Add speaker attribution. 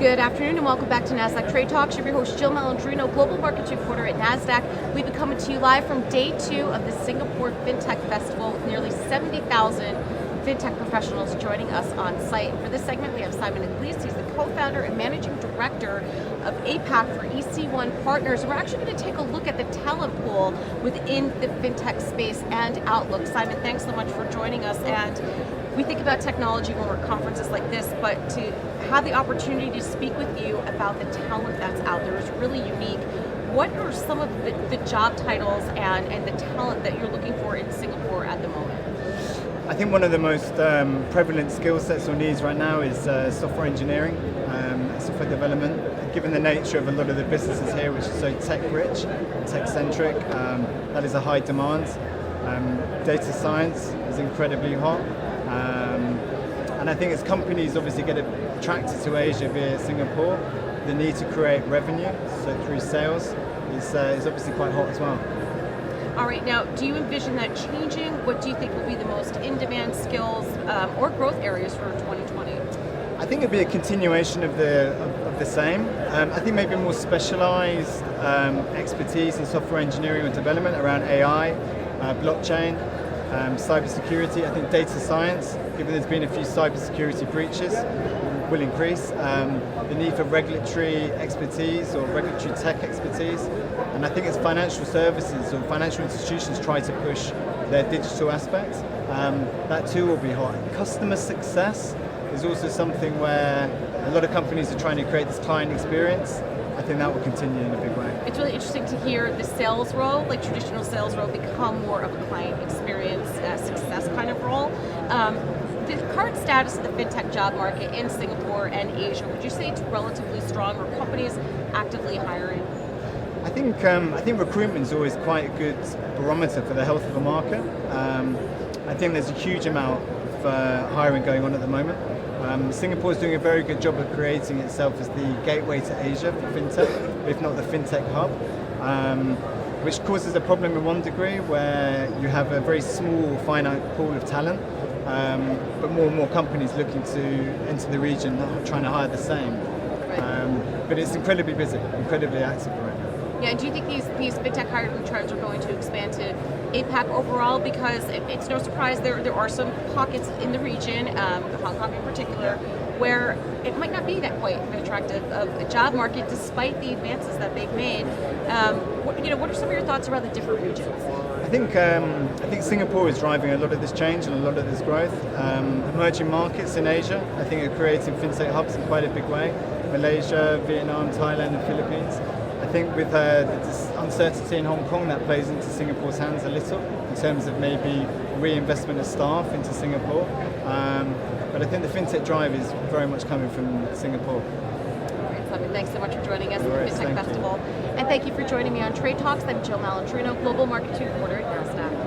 Speaker 1: Good afternoon and welcome back to Nasdaq Trade Talks. I'm your host Jill Malandrino, Global Markets Reporter at Nasdaq. We've been coming to you live from day 2 of the Singapore Fintech Festival with nearly 70,000 fintech professionals joining us on site. For this segment, we have Simon Eglise. He's the co-founder and managing director of APAC for EC1 Partners. We're actually going to take a look at the talent pool within the fintech space and outlook. Simon, thanks so much for joining us. And we think about technology when we're at conferences like this, but to have the opportunity to speak with you about the talent that's out there is really unique. What are some of the job titles and the talent that you're looking for in Singapore at the moment?
Speaker 2: I think one of the most prevalent skill sets or needs right now is software engineering, software development. Given the nature of a lot of the businesses here, which is so tech-rich, tech-centric, that is a high demand. Data science is incredibly hot. And I think as companies obviously get attracted to Asia via Singapore, the need to create revenue, so through sales, is obviously quite hot as well.
Speaker 1: All right, now, do you envision that changing? What do you think will be the most in-demand skills or growth areas for 2020?
Speaker 2: I think it'd be a continuation of the same. I think maybe more specialized expertise in software engineering or development around AI, blockchain, cybersecurity. I think data science, given there's been a few cybersecurity breaches, will increase. The need for regulatory expertise or regulatory tech expertise. And I think as financial services or financial institutions try to push their digital aspects, that too will be hot. Customer success is also something where a lot of companies are trying to create this client experience. I think that will continue in a big way.
Speaker 1: It's really interesting to hear the sales role, like traditional sales role, become more of a client experience, success kind of role. The current status of the fintech job market in Singapore and Asia, would you say it's relatively strong, or companies actively hiring?
Speaker 2: I think recruitment is always quite a good barometer for the health of a market. I think there's a huge amount of hiring going on at the moment. Singapore is doing a very good job of creating itself as the gateway to Asia for fintech, if not the fintech hub, which causes a problem in one degree where you have a very small, finite pool of talent, but more and more companies looking to enter the region, trying to hire the same. Right. But it's incredibly busy, incredibly active right now.
Speaker 1: Yeah, and do you think these fintech hiring trends are going to expand to APAC overall? Because it's no surprise there are some pockets in the region, Hong Kong in particular, where it might not be that quite attractive of a job market despite the advances that they've made. What are some of your thoughts around the different regions?
Speaker 2: I think Singapore is driving a lot of this change and a lot of this growth. Emerging markets in Asia, I think, are creating fintech hubs in quite a big way. Malaysia, Vietnam, Thailand, and Philippines. I think with the uncertainty in Hong Kong, that plays into Singapore's hands a little in terms of maybe reinvestment of staff into Singapore. But I think the fintech drive is very much coming from Singapore.
Speaker 1: All right, Simon, thanks so much for joining us at the Fintech Festival.
Speaker 2: You.
Speaker 1: And thank you for joining me on Trade Talks. I'm Jill Malandrino, Global Markets Reporter at Nasdaq.